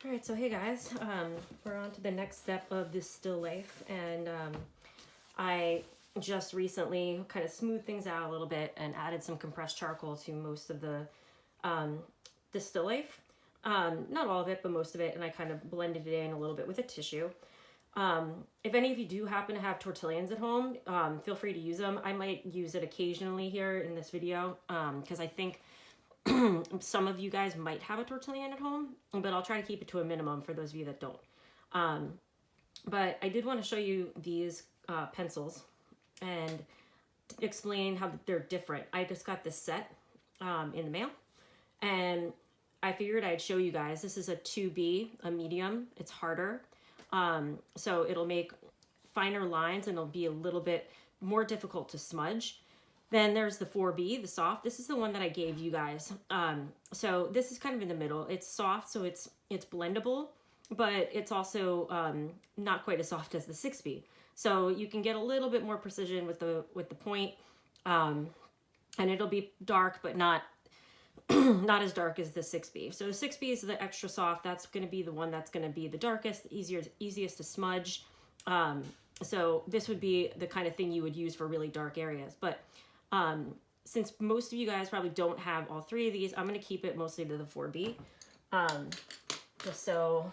All right, so hey guys, we're on to the next step of this still life, and I just recently kind of smoothed things out a little bit and added some compressed charcoal to most of um, the still life. Not all of it, but most of it, and I kind of blended it in a little bit with a tissue. If any of you do happen to have tortillions at home, feel free to use them. I might use it occasionally here in this video because I think some of you guys might have a tortillion at home, but I'll try to keep it to a minimum for those of you that don't. Um, but I did want to show you these pencils and explain how they're different. I just got this set in the mail, and I figured I'd show you guys. This is a 2B, a medium. It's harder, so it'll make finer lines and it'll be a little bit more difficult to smudge. Then there's the 4B, the soft. This is the one that I gave you guys. So this is kind of in the middle. It's soft, so it's blendable, but it's also not quite as soft as the 6B. So you can get a little bit more precision with the point, and it'll be dark, but not not as dark as the 6B. So the 6B is the extra soft. That's going to be the one that's going to be the darkest, easiest to smudge. So this would be the kind of thing you would use for really dark areas. But since most of you guys probably don't have all three of these, I'm going to keep it mostly to the 4B, just so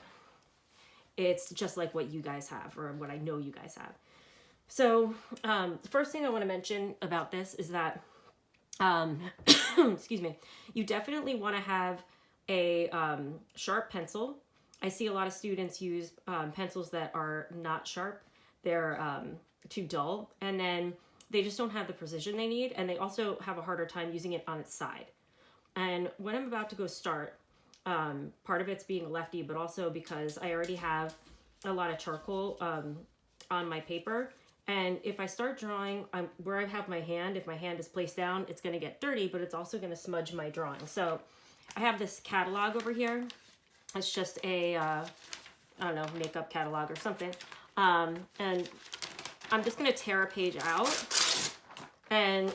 it's just like what you guys have, or what I know you guys have. So the first thing I want to mention about this is that, excuse me, you definitely want to have a sharp pencil. I see a lot of students use pencils that are not sharp. They're too dull, and then they just don't have the precision they need, and they also have a harder time using it on its side. And when I'm about to go start, part of it's being a lefty, but also because I already have a lot of charcoal on my paper. And if I start drawing where I have my hand, if my hand is placed down, it's going to get dirty, but it's also going to smudge my drawing. So I have this catalog over here. It's just a, I don't know, makeup catalog or something. And I'm just going to tear a page out, and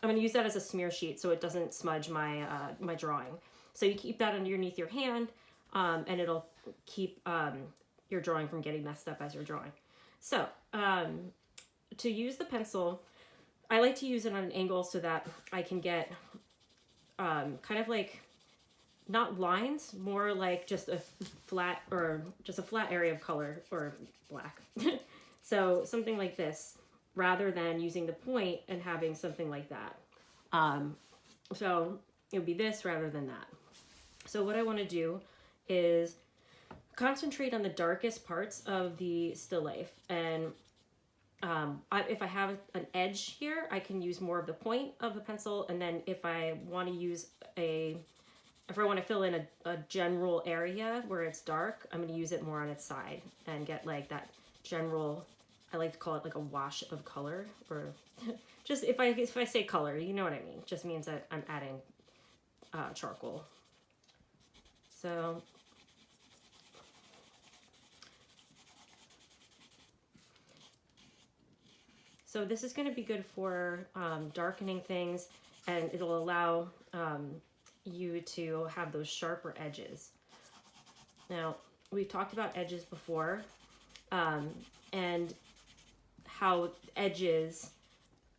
I'm going to use that as a smear sheet so it doesn't smudge my my drawing. So you keep that underneath your hand, and it'll keep your drawing from getting messed up as you're drawing. So to use the pencil, I like to use it on an angle so that I can get kind of like, not lines, more like just a flat, or just a flat area of color, or black. So something like this, rather than using the point and having something like that. So it would be this rather than that. So what I want to do is concentrate on the darkest parts of the still life. And if I have an edge here, I can use more of the point of the pencil. And then if I want to use if I want to fill in a general area where it's dark, I'm going to use it more on its side and get like that general, I like to call it like a wash of color, or just if I say color, you know what I mean. It just means that I'm adding charcoal. So this is going to be good for darkening things, and it'll allow you to have those sharper edges. Now, we've talked about edges before, and how edges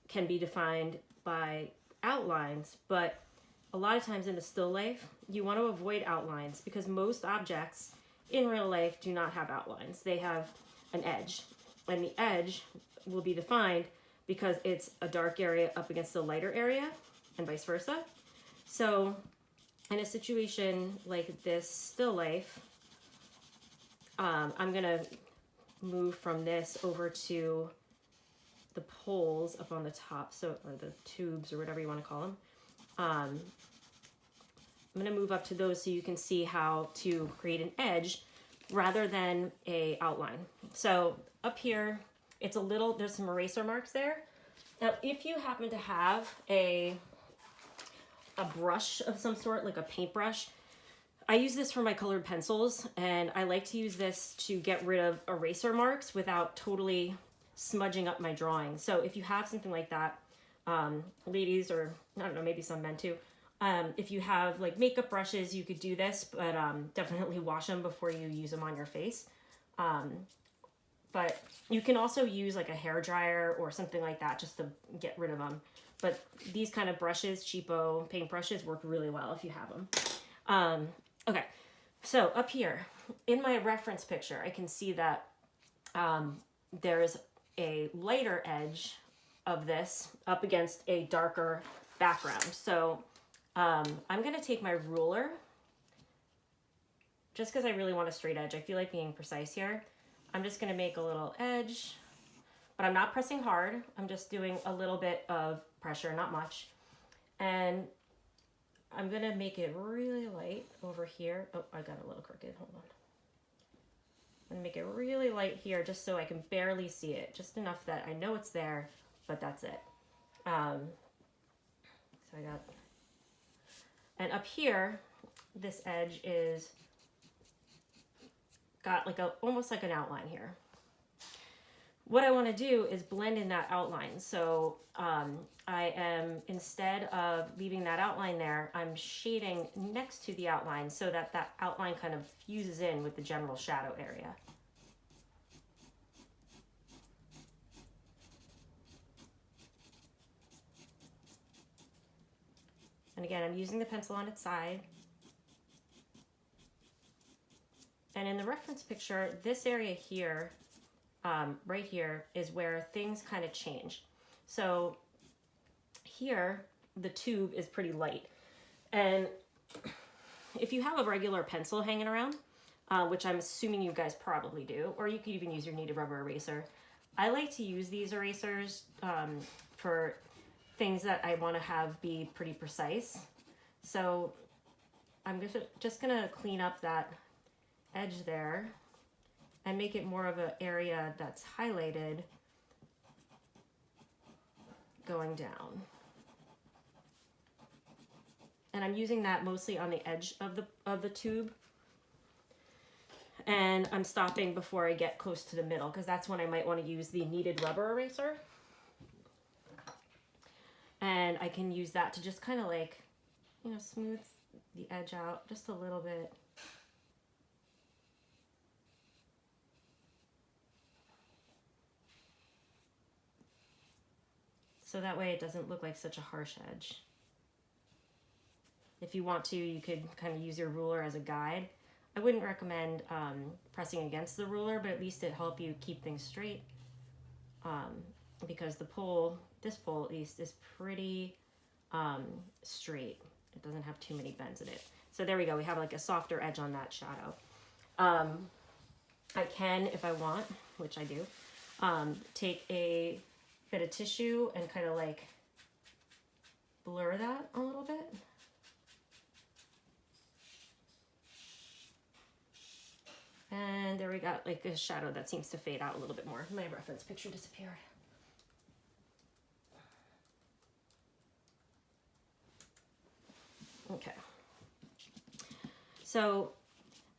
can be defined by outlines, but a lot of times in a still life, you want to avoid outlines because most objects in real life do not have outlines. They have an edge, and the edge will be defined because it's a dark area up against a lighter area, and vice versa. So in a situation like this still life, I'm gonna move from this over to the poles up on the top, so, or the tubes, or whatever you want to call them. I'm gonna move up to those so you can see how to create an edge rather than a outline. So up here, it's a little, there's some eraser marks there. Now, if you happen to have a brush of some sort, like a paintbrush, I use this for my colored pencils, and I like to use this to get rid of eraser marks without totally smudging up my drawing. So if you have something like that, ladies, or I don't know, maybe some men too, If you have like makeup brushes, you could do this, but definitely wash them before you use them on your face. But you can also use like a hair dryer or something like that just to get rid of them. But these kind of brushes, cheapo paint brushes, work really well if you have them. Okay, so up here in my reference picture, I can see that there's a lighter edge of this up against a darker background. So I'm going to take my ruler, just because I really want a straight edge. I feel like being precise here. I'm just going to make a little edge, but I'm not pressing hard. I'm just doing a little bit of pressure, not much. And I'm going to make it really light over here. Oh, I got a little crooked. Hold on. I'm going to make it really light here just so I can barely see it. Just enough that I know it's there, but that's it. So I got... And up here, this edge is got like almost like an outline here. What I want to do is blend in that outline. So I am, instead of leaving that outline there, I'm shading next to the outline so that that outline kind of fuses in with the general shadow area. And again, I'm using the pencil on its side. And in the reference picture, this area here, right here, is where things kind of change. So here, the tube is pretty light. And if you have a regular pencil hanging around, which I'm assuming you guys probably do, or you could even use your kneaded rubber eraser. I like to use these erasers for things that I want to have be pretty precise. So I'm just gonna clean up that edge there and make it more of an area that's highlighted going down. And I'm using that mostly on the edge of the tube. And I'm stopping before I get close to the middle, because that's when I might want to use the kneaded rubber eraser. And I can use that to just kind of like, you know, smooth the edge out just a little bit. So that way it doesn't look like such a harsh edge. If you want to, you could kind of use your ruler as a guide. I wouldn't recommend pressing against the ruler, but at least it help you keep things straight. Because the pole, this pole at least, is pretty straight. It doesn't have too many bends in it. So there we go. We have like a softer edge on that shadow. I can, if I want, which I do, take a bit of tissue and kind of like blur that a little bit. And there we got like a shadow that seems to fade out a little bit more. My reference picture disappeared. Okay. So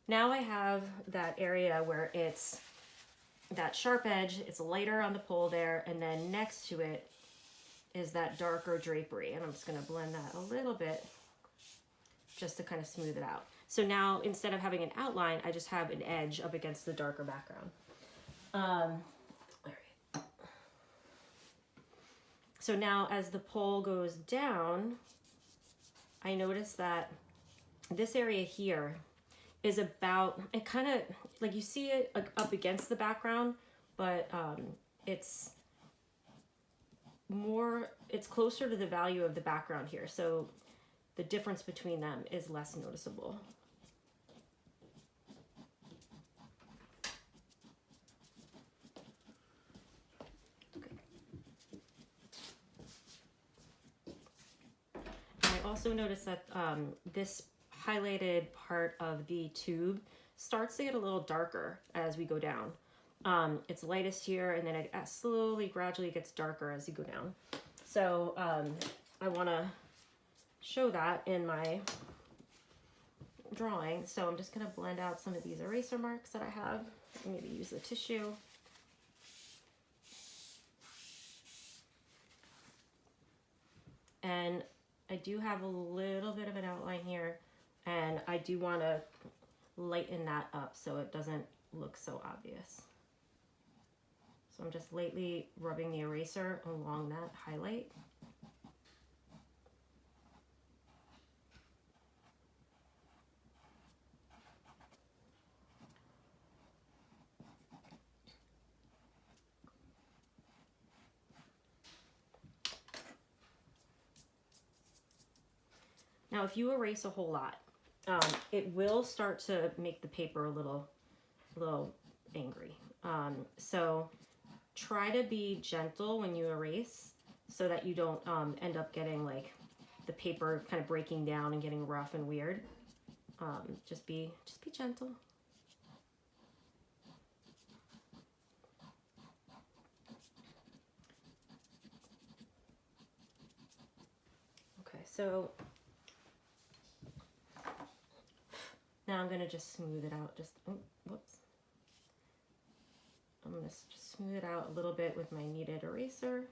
now I have that area where it's that sharp edge, it's lighter on the pole there, and then next to it is that darker drapery. And I'm just gonna blend that a little bit just to kind of smooth it out. So now instead of having an outline, I just have an edge up against the darker background. All right. So now as the pole goes down, I notice that this area here is about, it kind of, like you see it up against the background, but it's more, it's closer to the value of the background here. So the difference between them is less noticeable. I also noticed that this highlighted part of the tube starts to get a little darker as we go down. It's lightest here, and then it slowly, gradually gets darker as you go down. So I want to show that in my drawing. So I'm just going to blend out some of these eraser marks that I have. I'm going to use the tissue. And I do have a little bit of an outline here, and I do want to lighten that up so it doesn't look so obvious. So I'm just lightly rubbing the eraser along that highlight. Now, if you erase a whole lot, it will start to make the paper a little angry. So try to be gentle when you erase so that you don't end up getting like the paper kind of breaking down and getting rough and weird. Just be gentle. Okay, so now I'm gonna just smooth it out. Whoops. I'm gonna just smooth it out a little bit with my kneaded eraser.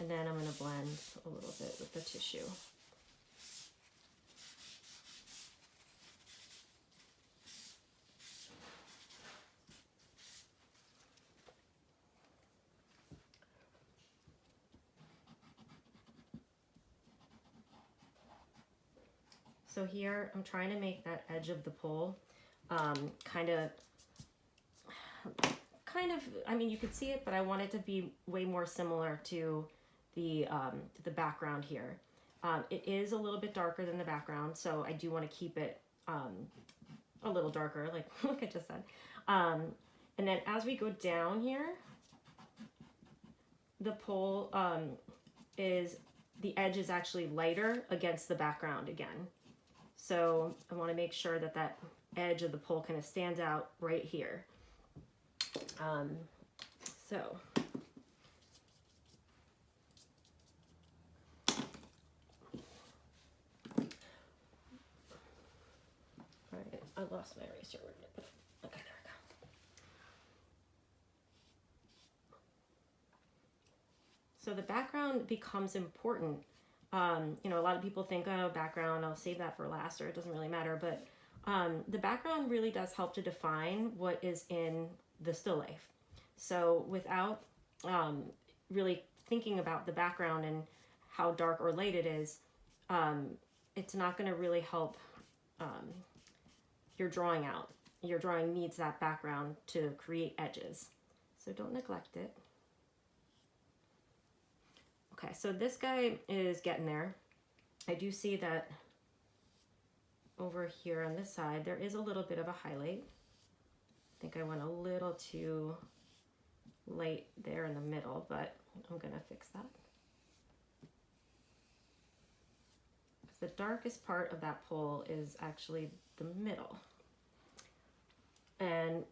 And then I'm gonna blend a little bit with the tissue. So here I'm trying to make that edge of the pole kind of, I mean, you could see it, but I want it to be way more similar to the background here. It is a little bit darker than the background, so I do want to keep it a little darker, like I just said. And then as we go down here, the pole the edge is actually lighter against the background again. So I want to make sure that that edge of the pole kind of stands out right here. So all right, I lost my eraser. Okay, there we go. So the background becomes important. You know, a lot of people think, oh, background, I'll save that for last, or it doesn't really matter. But the background really does help to define what is in the still life. So without really thinking about the background and how dark or light it is, it's not going to really help your drawing out. Your drawing needs that background to create edges. So don't neglect it. Okay, so this guy is getting there. I do see that over here on this side, there is a little bit of a highlight. I think I went a little too light there in the middle, but I'm gonna fix that. The darkest part of that pole is actually the middle. And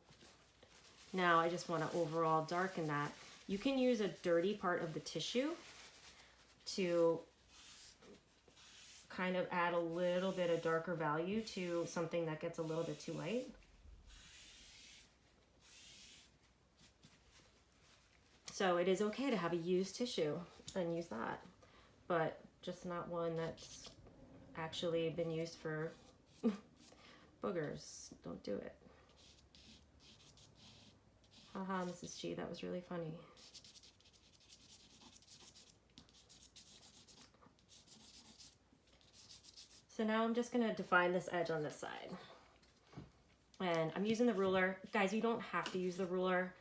now I just wanna overall darken that. You can use a dirty part of the tissue to kind of add a little bit of darker value to something that gets a little bit too light. So it is okay to have a used tissue and use that, but just not one that's actually been used for boogers. Don't do it. Haha, Mrs. G, that was really funny. So now I'm just gonna define this edge on this side. And I'm using the ruler. Guys, you don't have to use the ruler.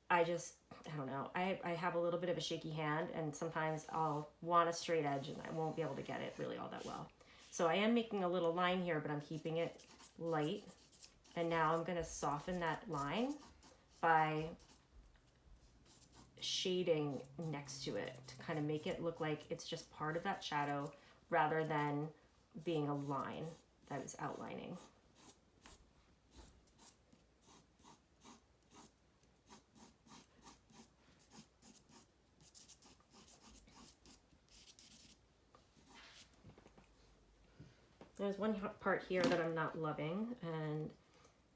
I don't know. I have a little bit of a shaky hand, and sometimes I'll want a straight edge and I won't be able to get it really all that well. So I am making a little line here, but I'm keeping it light. And now I'm gonna soften that line by shading next to it to kind of make it look like it's just part of that shadow rather than being a line that is outlining. There's one part here that I'm not loving, and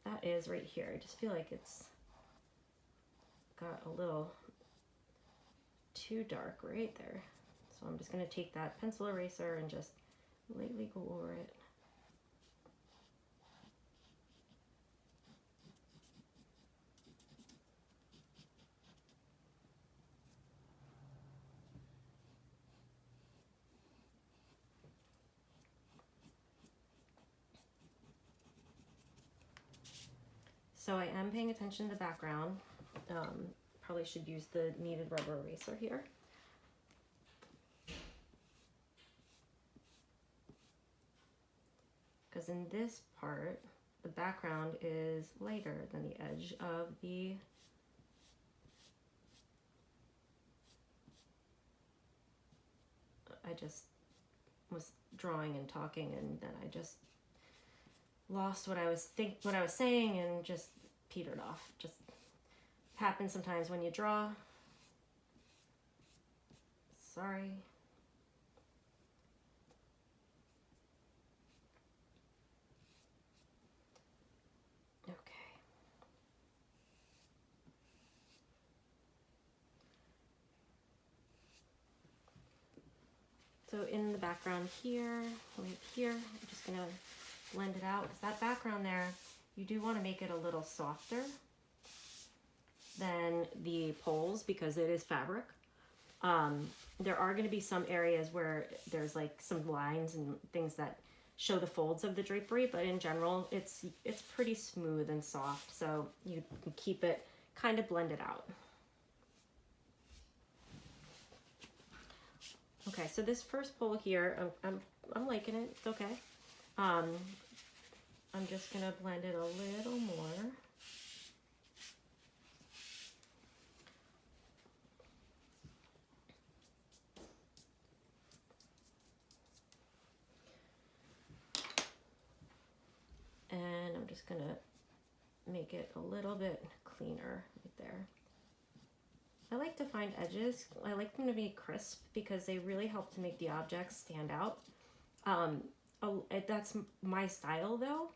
that is right here. I just feel like it's got a little too dark right there. So I'm just going to take that pencil eraser and just lightly go over it. So I am paying attention to the background. Probably should use the kneaded rubber eraser here. Because in this part, the background is lighter than the edge of the I just was drawing and talking, and then I just lost what I was saying and just petered off. Just happens sometimes when you draw. Sorry. Okay. So in the background here, right here, I'm just gonna blend it out, because that background there, you do want to make it a little softer than the poles because it is fabric. There are going to be some areas where there's like some lines and things that show the folds of the drapery, but in general it's pretty smooth and soft, so you can keep it kind of blended out. Okay, so this first pole here, I'm liking it. It's okay. I'm just gonna blend it a little more. And I'm just gonna make it a little bit cleaner right there. I like to find edges. I like them to be crisp because they really help to make the objects stand out. That's my style though.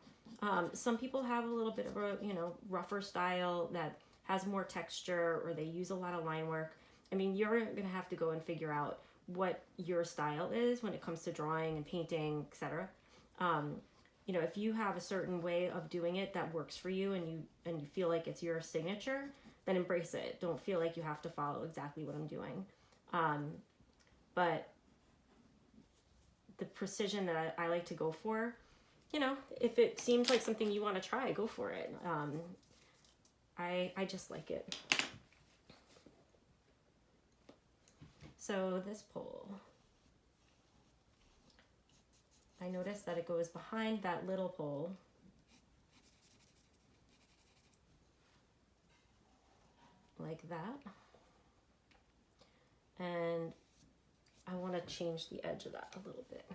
Some people have a little bit of a, rougher style that has more texture, or they use a lot of line work. I mean, you're gonna have to go and figure out what your style is when it comes to drawing and painting, etc. If you have a certain way of doing it that works for you, and you feel like it's your signature, then embrace it. Don't feel like you have to follow exactly what I'm doing. But the precision that I like to go for, if it seems like something you want to try, go for it. I just like it. So this pole, I noticed that it goes behind that little pole. Like that. And I want to change the edge of that a little bit.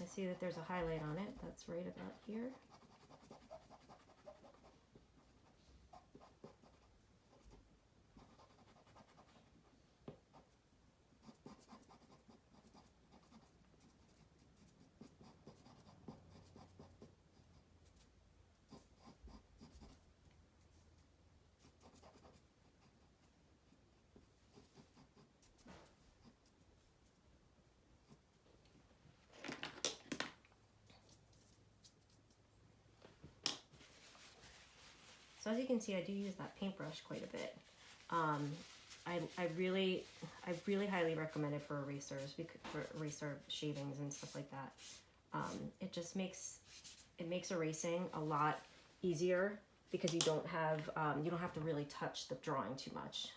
I see that there's a highlight on it. That's right about here. So as you can see, I do use that paintbrush quite a bit. I really highly recommend it for erasers, for eraser shavings and stuff like that. It just makes erasing a lot easier because you don't have to really touch the drawing too much.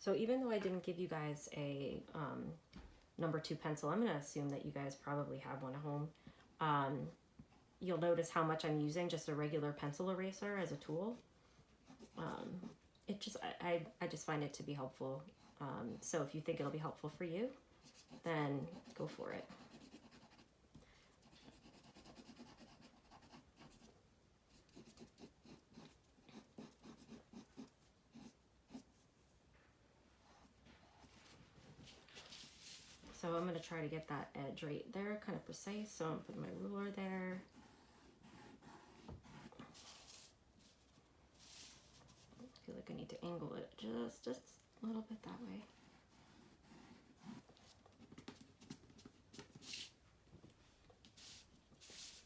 So even though I didn't give you guys a number 2 pencil, I'm going to assume that you guys probably have one at home. You'll notice how much I'm using just a regular pencil eraser as a tool. It just I just find it to be helpful. So if you think it'll be helpful for you, then go for it. So I'm going to try to get that edge right there, kind of precise. So I'm putting my ruler there. I feel like I need to angle it just a little bit that way.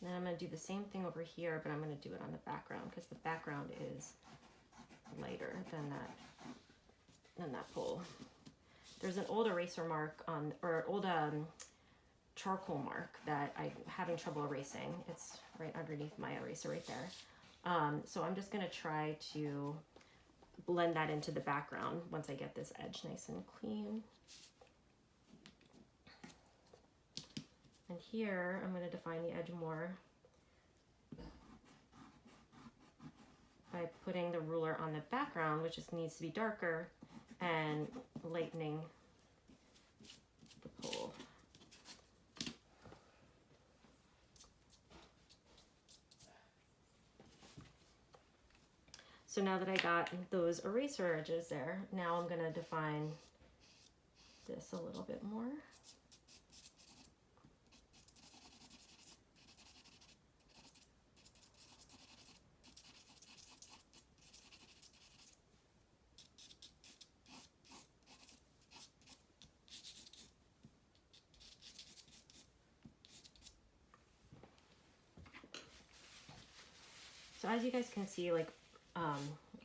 Then I'm going to do the same thing over here, but I'm going to do it on the background because the background is lighter than that pole. There's an old eraser mark on, or old charcoal mark that I'm having trouble erasing. It's right underneath my eraser right there. So I'm just going to try to blend that into the background once I get this edge nice and clean. And here I'm going to define the edge more by putting the ruler on the background, which just needs to be darker, and lightening the pole. So now that I got those eraser edges there, now I'm going to define this a little bit more. So as you guys can see, like, I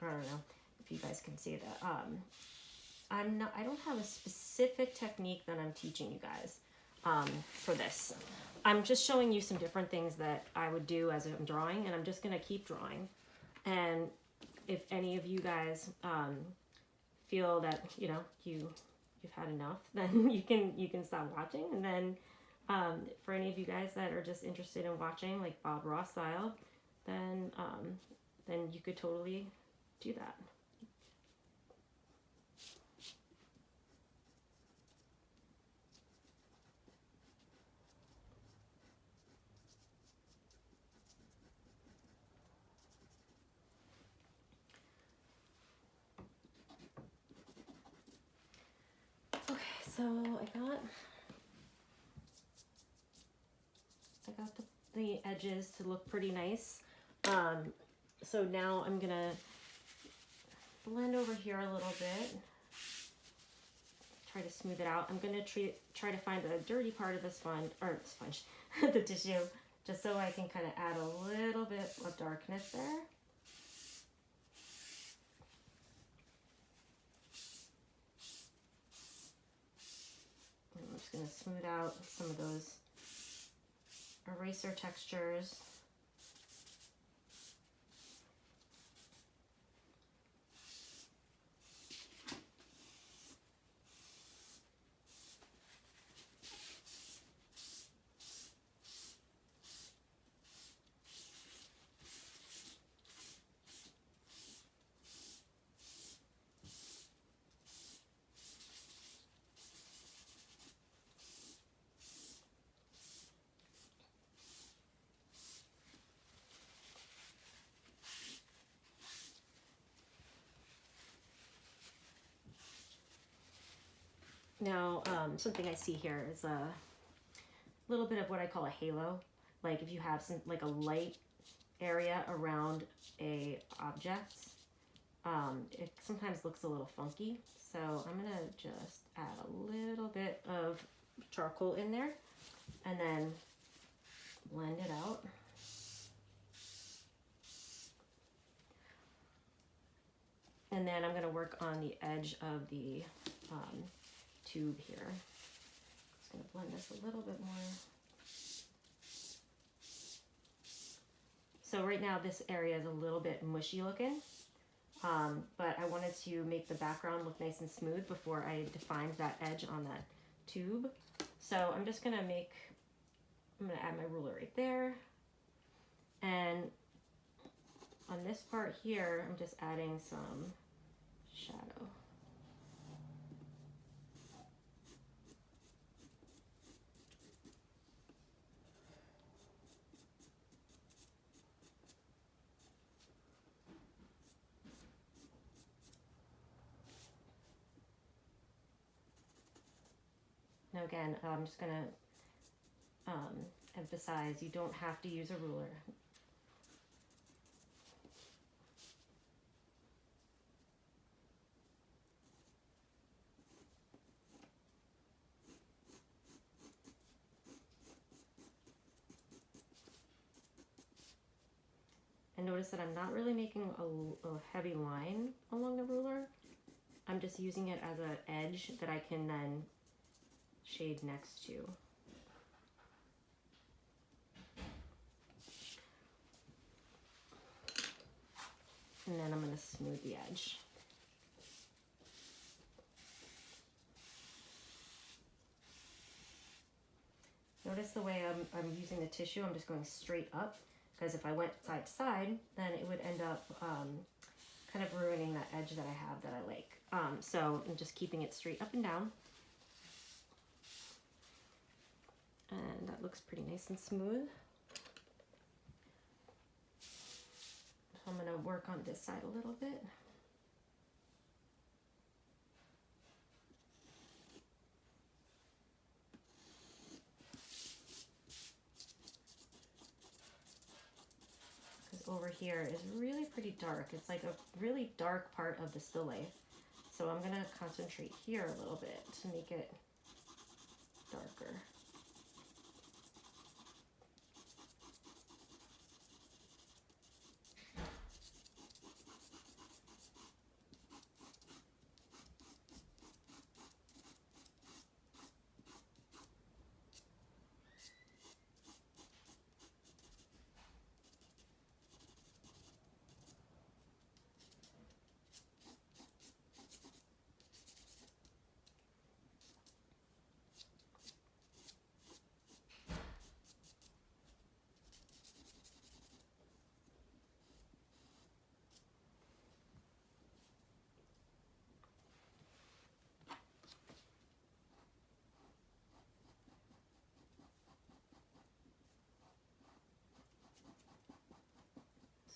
don't know if you guys can see that, I don't have a specific technique that I'm teaching you guys for this. I'm just showing you some different things that I would do as I'm drawing, and I'm just going to keep drawing. And if any of you guys feel that, you know, you've had enough, then you can stop watching. And then for any of you guys that are just interested in watching, like Bob Ross style, then you could totally do that. Okay, so I got the edges to look pretty nice. So now I'm gonna blend over here a little bit, try to smooth it out. I'm gonna try to find the dirty part of the sponge, the tissue, just so I can kind of add a little bit of darkness there. And I'm just gonna smooth out some of those eraser textures. Now, something I see here is a little bit of what I call a halo. Like if you have like a light area around a object, it sometimes looks a little funky. So I'm gonna just add a little bit of charcoal in there and then blend it out. And then I'm gonna work on the edge of the tube here. Just gonna blend this a little bit more. So right now this area is a little bit mushy looking. but I wanted to make the background look nice and smooth before I defined that edge on that tube. So I'm just gonna add my ruler right there. And on this part here, I'm just adding some shadow. Now again, I'm just gonna emphasize you don't have to use a ruler. And notice that I'm not really making a heavy line along the ruler. I'm just using it as an edge that I can then shade next to. And then I'm going to smooth the edge. Notice the way I'm using the tissue, I'm just going straight up, because if I went side to side, then it would end up kind of ruining that edge that I have that I like. So I'm just keeping it straight up and down. And that looks pretty nice and smooth. So I'm going to work on this side a little bit. Because over here is really pretty dark. It's like a really dark part of the still life. So I'm going to concentrate here a little bit to make it darker.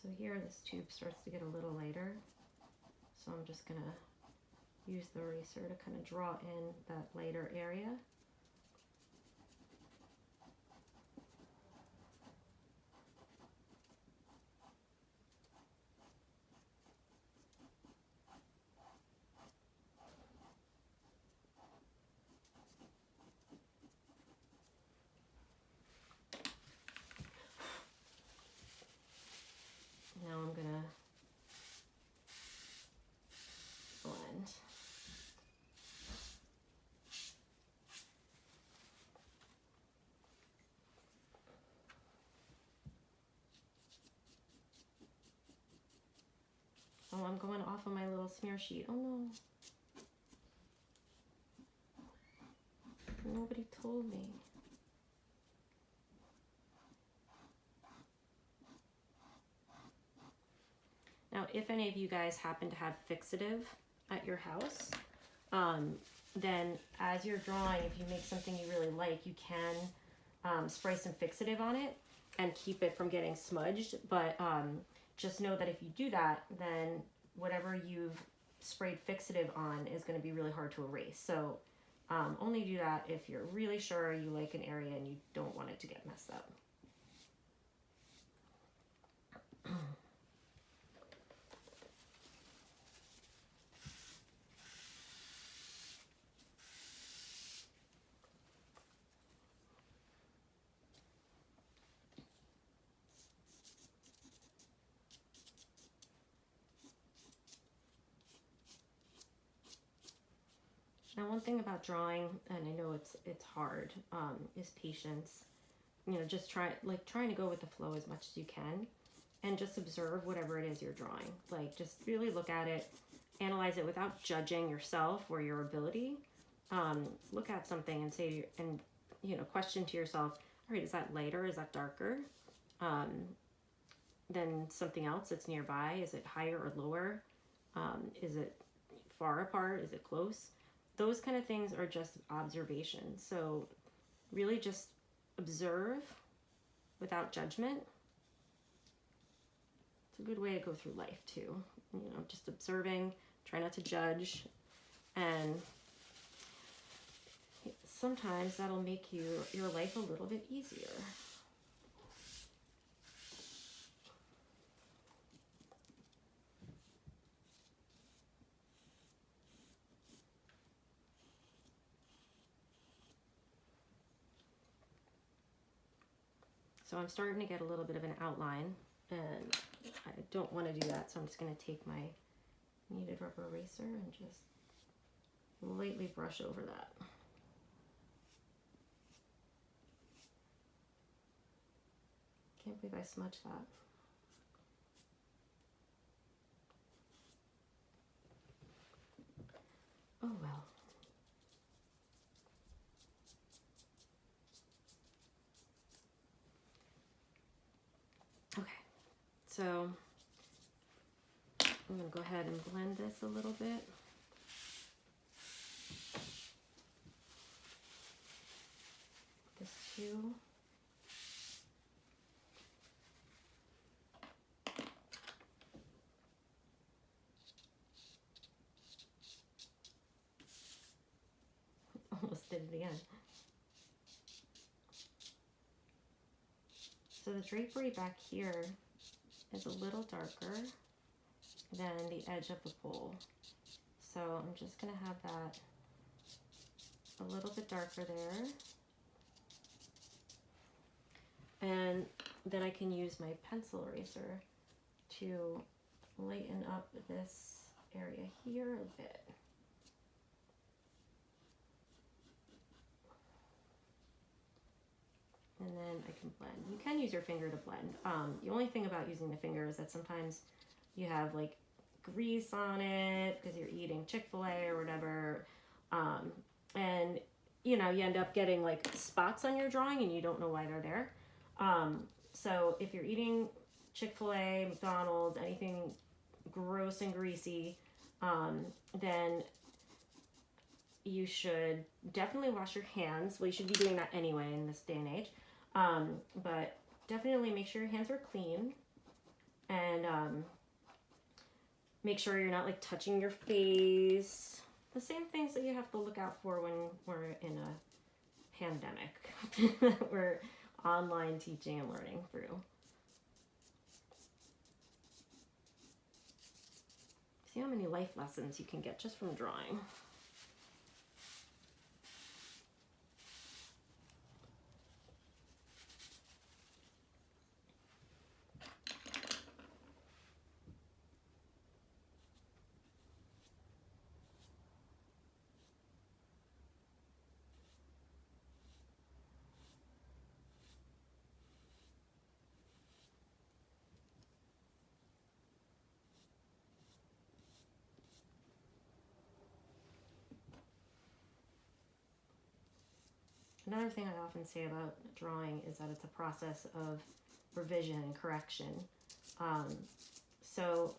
So here this tube starts to get a little lighter. So I'm just gonna use the eraser to kind of draw in that lighter area. Now I'm gonna blend. Oh, I'm going off on my little smear sheet. Oh no. Nobody told me. Now, if any of you guys happen to have fixative at your house, then as you're drawing, if you make something you really like, you can spray some fixative on it and keep it from getting smudged. But just know that if you do that, then whatever you've sprayed fixative on is going to be really hard to erase. So only do that if you're really sure you like an area and you don't want it to get messed up. Now, one thing about drawing, and I know it's hard, is patience. You know, just trying to go with the flow as much as you can. and just observe whatever it is you're drawing. Like, just really look at it, analyze it without judging yourself or your ability. Look at something and say, and question to yourself, all right, is that lighter? Is that darker than something else that's nearby? Is it higher or lower? Is it far apart? Is it close? Those kind of things are just observations. So really just observe without judgment. It's a good way to go through life too. Just observing, try not to judge, and sometimes that'll make your life a little bit easier. So I'm starting to get a little bit of an outline, and I don't want to do that, so I'm just going to take my kneaded rubber eraser and just lightly brush over that. Can't believe I smudged that. Oh well. Okay, so I'm going to go ahead and blend this a little bit. This too. Almost did it again. So the drapery back here is a little darker than the edge of the pole. So I'm just going to have that a little bit darker there. And then I can use my pencil eraser to lighten up this area here a bit. And then I can blend. You can use your finger to blend. The only thing about using the finger is that sometimes you have like grease on it because you're eating Chick-fil-A or whatever. And you end up getting like spots on your drawing and you don't know why they're there. So if you're eating Chick-fil-A, McDonald's, anything gross and greasy, then you should definitely wash your hands. Well, you should be doing that anyway in this day and age. But definitely make sure your hands are clean, and make sure you're not like touching your face. The same things that you have to look out for when we're in a pandemic that we're online teaching and learning through. See how many life lessons you can get just from drawing. Another thing I often say about drawing is that it's a process of revision and correction. So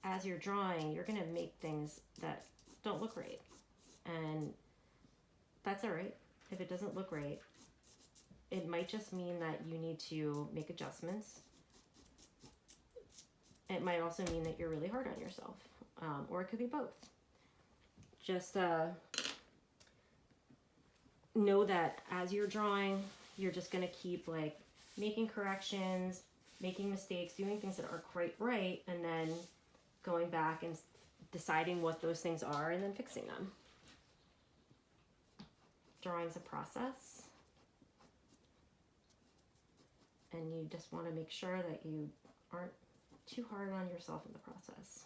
as you're drawing, you're going to make things that don't look right. And that's all right. If it doesn't look right, it might just mean that you need to make adjustments. It might also mean that you're really hard on yourself, or it could be both. Just know that as you're drawing, you're just going to keep like making corrections, making mistakes, doing things that aren't quite right, and then going back and deciding what those things are and then fixing them. Drawing's a process, and you just want to make sure that you aren't too hard on yourself in the process.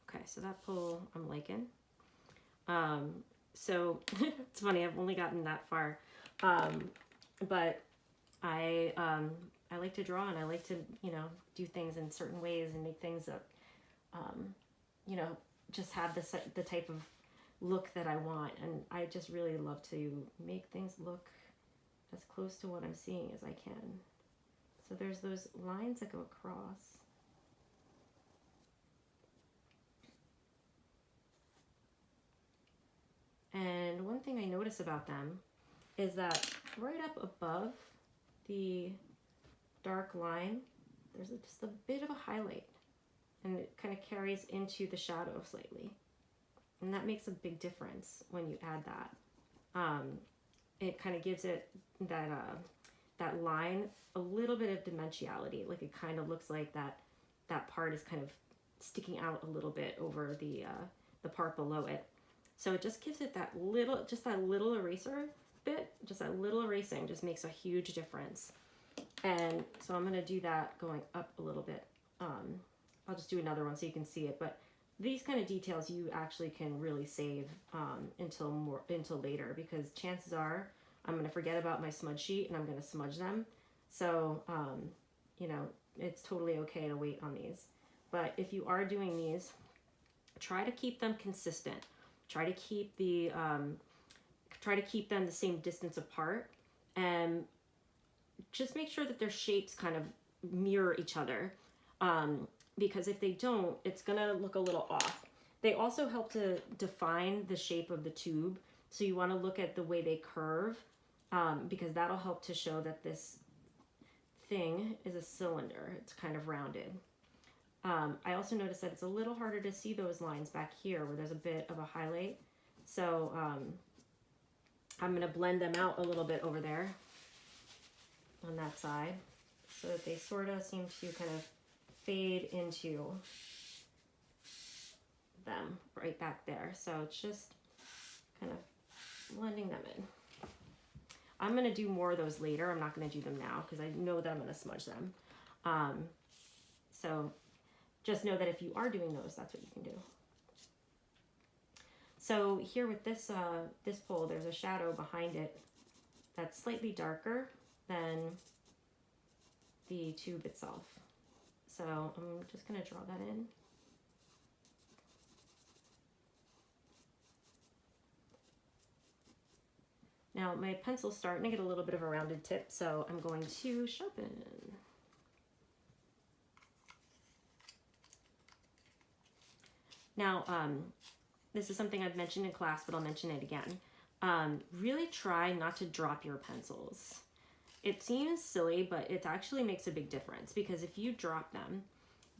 Okay, so that pole I'm liking. So it's funny, I've only gotten that far. but I like to draw, and I like to, you know, do things in certain ways and make things that, you know, just have the type of look that I want. And I just really love to make things look as close to what I'm seeing as I can. So there's those lines that go across. And one thing I notice about them is that right up above the dark line, there's just a bit of a highlight, and it kind of carries into the shadow slightly. And that makes a big difference when you add that. It kind of gives it that that line a little bit of dimensionality. Like it kind of looks like that part is kind of sticking out a little bit over the part below it. So it just gives it that little eraser bit, just that little erasing just makes a huge difference. And so I'm gonna do that going up a little bit. I'll just do another one so you can see it, but these kind of details you actually can really save until later, because chances are I'm going to forget about my smudge sheet and I'm going to smudge them. So, you know, it's totally okay to wait on these. But if you are doing these, try to keep them consistent. Try to keep them the same distance apart, and just make sure that their shapes kind of mirror each other. Because if they don't, it's gonna look a little off. They also help to define the shape of the tube. So you wanna look at the way they curve, because that'll help to show that this thing is a cylinder. It's kind of rounded. I also noticed that it's a little harder to see those lines back here where there's a bit of a highlight. So I'm gonna blend them out a little bit over there on that side, so that they sort of seem to kind of fade into them right back there. So it's just kind of blending them in. I'm going to do more of those later. I'm not going to do them now because I know that I'm going to smudge them. So just know that if you are doing those, that's what you can do. So here with this pole, there's a shadow behind it that's slightly darker than the tube itself. So I'm just going to draw that in. Now my pencil's starting to get a little bit of a rounded tip, so I'm going to sharpen. Now, this is something I've mentioned in class, but I'll mention it again. Really try not to drop your pencils. It seems silly, but it actually makes a big difference, because if you drop them,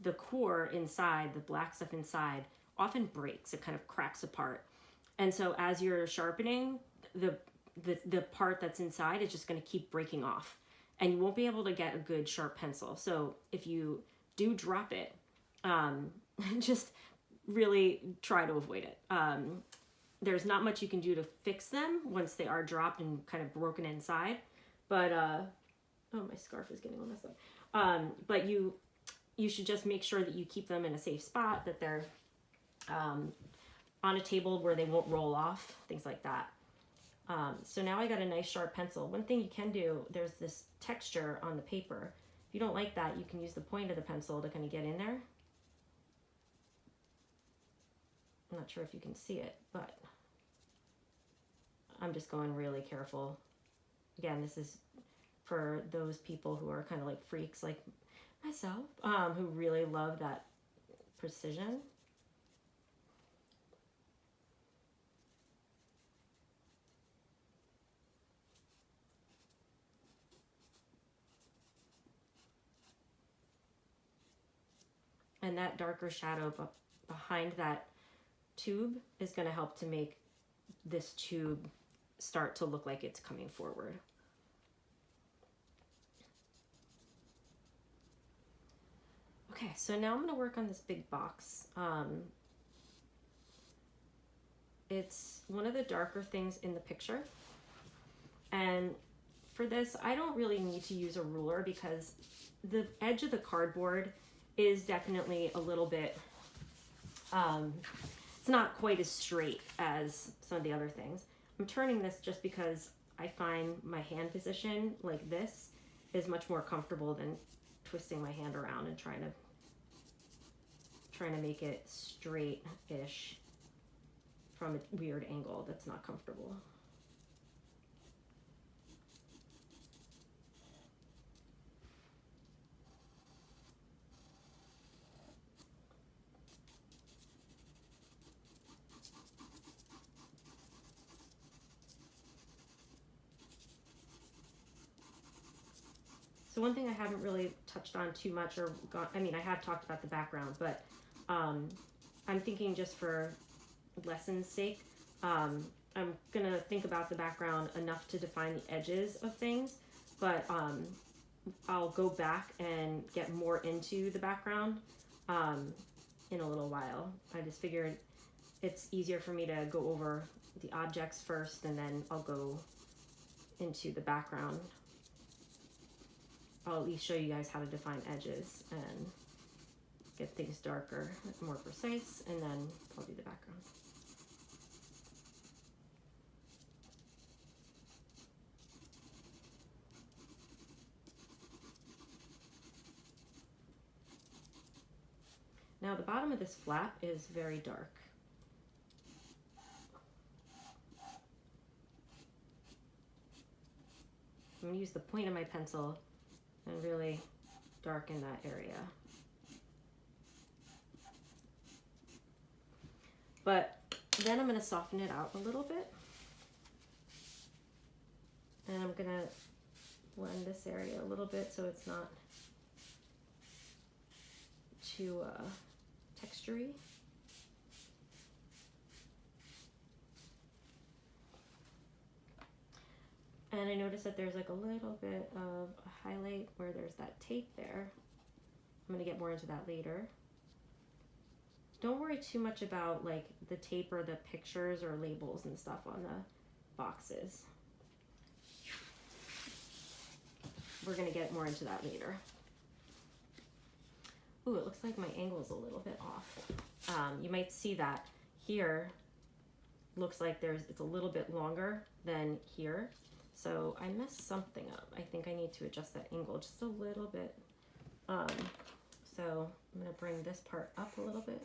the core inside, the black stuff inside, often breaks. It kind of cracks apart. And so as you're sharpening, the part that's inside is just going to keep breaking off, and you won't be able to get a good sharp pencil. So if you do drop it, just really try to avoid it. There's not much you can do to fix them once they are dropped and kind of broken inside. But, oh, my scarf is getting all messed up. But you should just make sure that you keep them in a safe spot, that they're on a table where they won't roll off, things like that. So now I got a nice sharp pencil. One thing you can do, there's this texture on the paper. If you don't like that, you can use the point of the pencil to kind of get in there. I'm not sure if you can see it, but I'm just going really careful. Again, this is for those people who are kind of like freaks like myself, who really love that precision. And that darker shadow behind that tube is going to help to make this tube start to look like it's coming forward. Okay, so now I'm going to work on this big box. It's one of the darker things in the picture. And for this, I don't really need to use a ruler, because the edge of the cardboard is definitely a little bit, it's not quite as straight as some of the other things. I'm turning this just because I find my hand position like this is much more comfortable than twisting my hand around and trying to make it straight-ish from a weird angle that's not comfortable. So one thing I haven't really touched on too much, or I mean, I have talked about the background, but I'm thinking just for lesson's sake, I'm gonna think about the background enough to define the edges of things, but I'll go back and get more into the background in a little while. I just figured it's easier for me to go over the objects first, and then I'll go into the background. I'll at least show you guys how to define edges and get things darker, more precise, and then I'll do the background. Now the bottom of this flap is very dark. I'm going to use the point of my pencil and really darken that area. But then I'm going to soften it out a little bit. And I'm going to blend this area a little bit so it's not too textury. And I noticed that there's like a little bit of a highlight where there's that tape there. I'm going to get more into that later. Don't worry too much about like the tape or the pictures or labels and stuff on the boxes. We're going to get more into that later. Ooh, it looks like my angle is a little bit off. You might see that here looks like it's a little bit longer than here. So I messed something up. I think I need to adjust that angle just a little bit. So I'm going to bring this part up a little bit.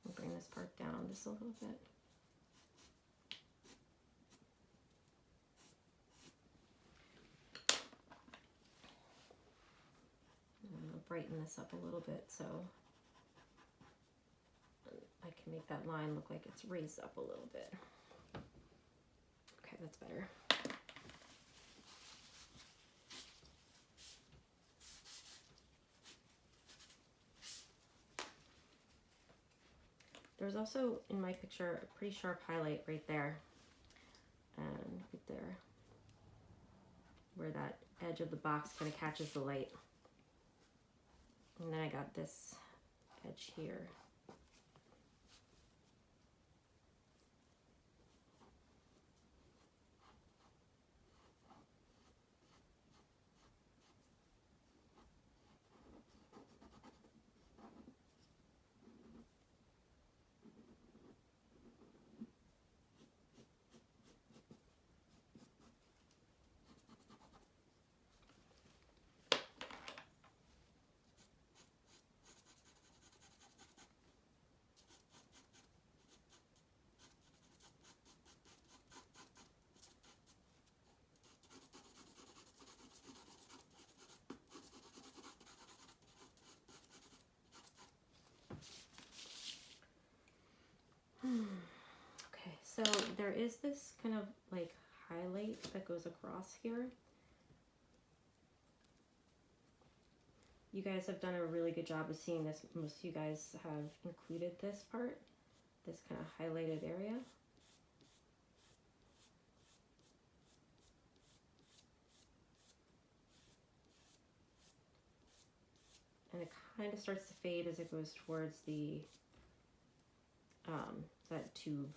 I'll bring this part down just a little bit. I'm going to brighten this up a little bit so I can make that line look like it's raised up a little bit. Okay, that's better. There's also in my picture a pretty sharp highlight right there, and right there where that edge of the box kind of catches the light. And then I got this edge here. Okay, so there is this kind of like highlight that goes across here. You guys have done a really good job of seeing this. Most of you guys have included this part, this kind of highlighted area. And it kind of starts to fade as it goes towards the that tube.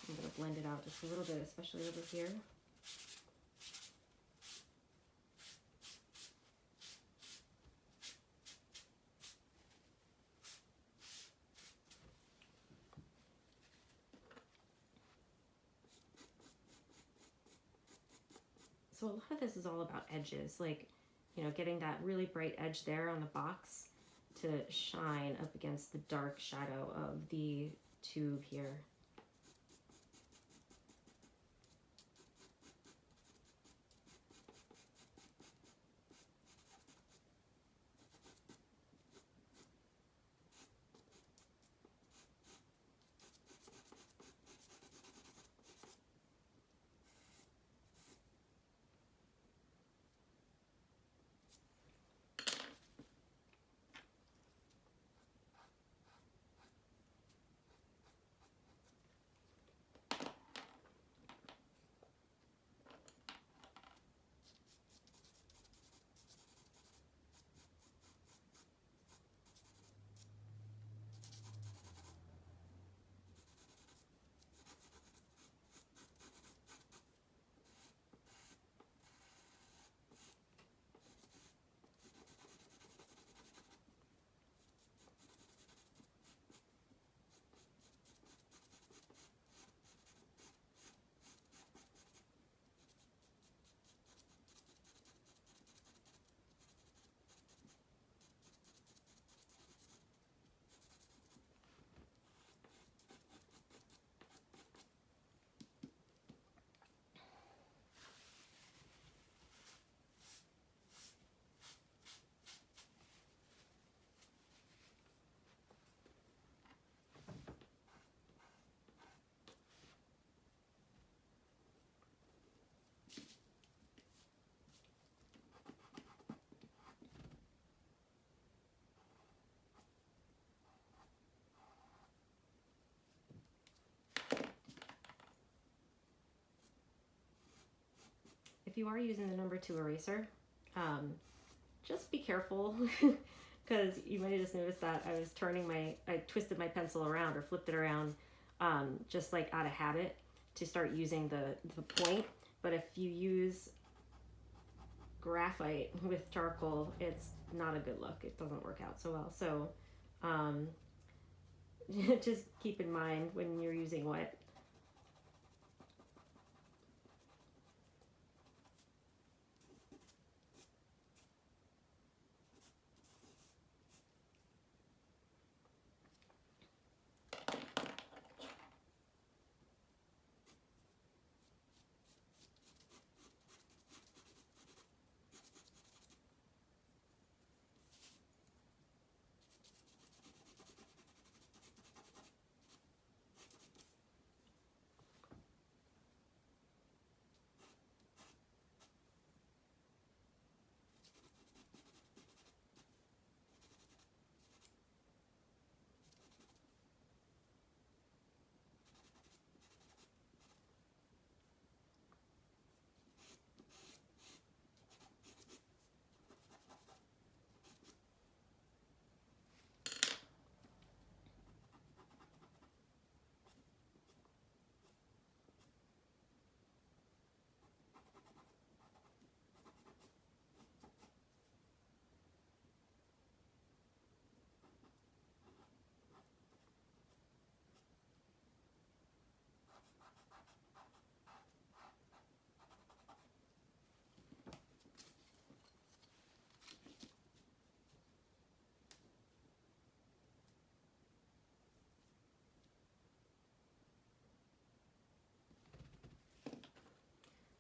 I'm going to blend it out just a little bit, especially over here. So a lot of this is all about edges, like, getting that really bright edge there on the box to shine up against the dark shadow of the tube here. If you are using the number 2 eraser, just be careful because you might have just noticed that I twisted my pencil around or flipped it around just like out of habit to start using the point. But if you use graphite with charcoal, it's not a good look. It doesn't work out so well. So just keep in mind when you're using what.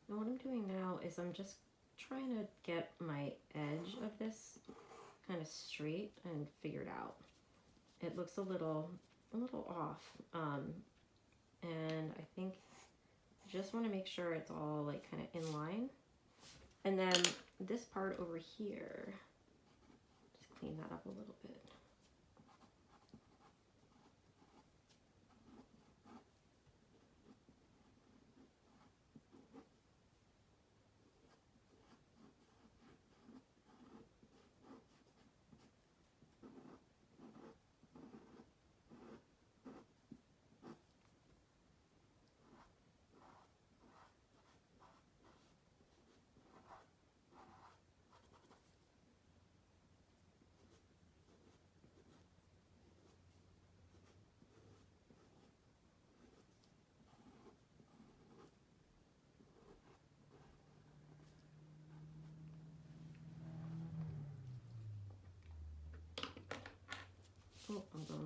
And what I'm doing now is I'm just trying to get my edge of this kind of straight and figured out. It looks a little off, and I think I just want to make sure it's all like kind of in line. And then this part over here, just clean that up a little bit.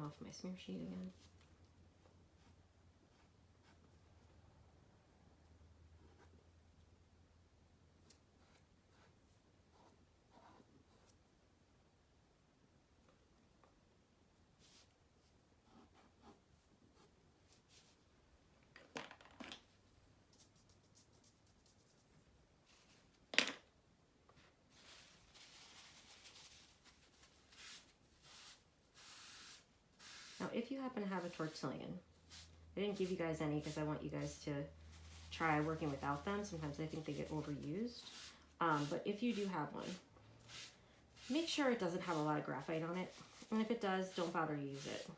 off my smear sheet again. Now, if you happen to have a tortillon, I didn't give you guys any because I want you guys to try working without them. Sometimes I think they get overused. But if you do have one, make sure it doesn't have a lot of graphite on it. And if it does, don't bother to use it.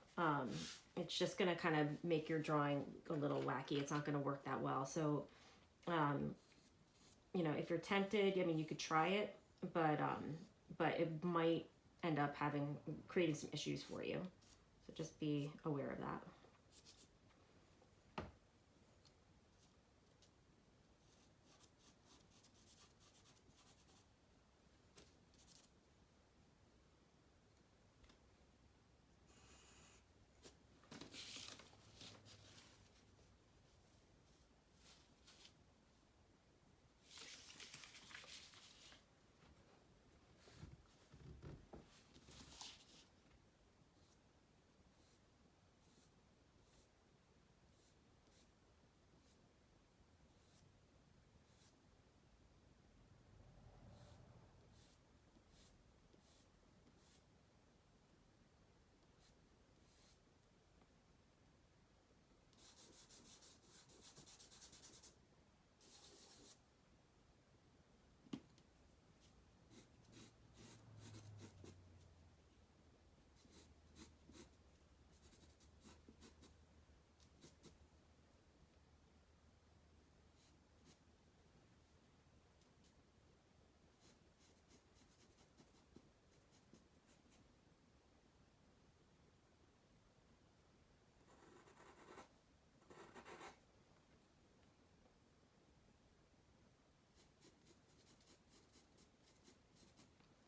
It's just going to kind of make your drawing a little wacky. It's not going to work that well. So, you know, if you're tempted, I mean, you could try it, but it might end up creating some issues for you. So just be aware of that.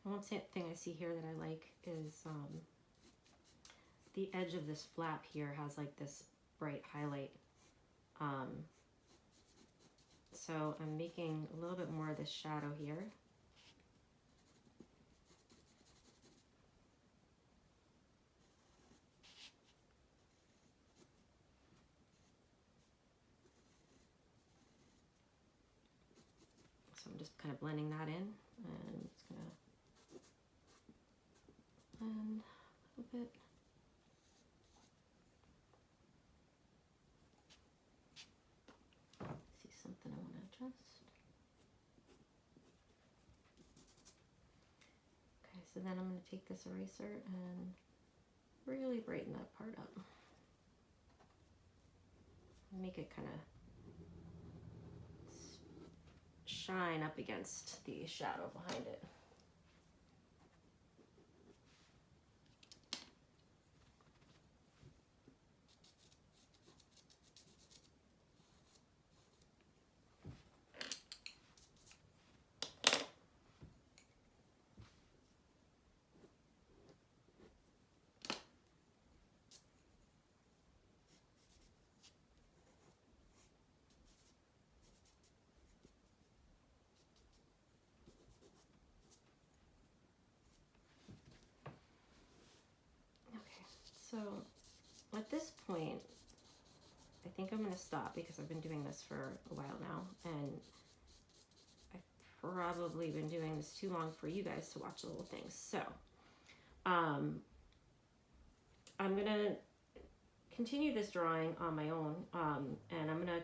One thing I see here that I like is the edge of this flap here has like this bright highlight. So I'm making a little bit more of this shadow here. So I'm just kind of blending that in, and it's gonna blend a little bit. See something I want to adjust. Okay, so then I'm going to take this eraser and really brighten that part up. Make it kind of shine up against the shadow behind it. So at this point, I think I'm going to stop because I've been doing this for a while now, and I've probably been doing this too long for you guys to watch the whole thing. So I'm going to continue this drawing on my own, and I'm going to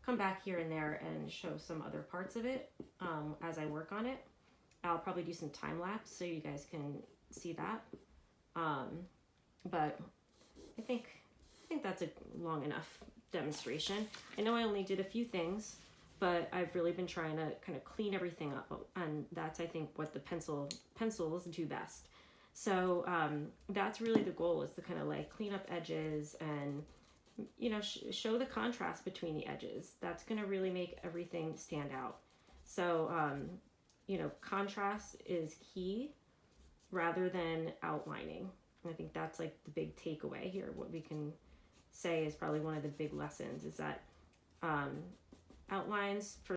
come back here and there and show some other parts of it as I work on it. I'll probably do some time lapse so you guys can see that. But I think that's a long enough demonstration. I know I only did a few things, but I've really been trying to kind of clean everything up, and that's, I think, what the pencils do best. So that's really the goal, is to kind of like clean up edges and, you know, show the contrast between the edges. That's going to really make everything stand out. So, you know, contrast is key rather than outlining. I think that's like the big takeaway here. What we can say is probably one of the big lessons is that outlines for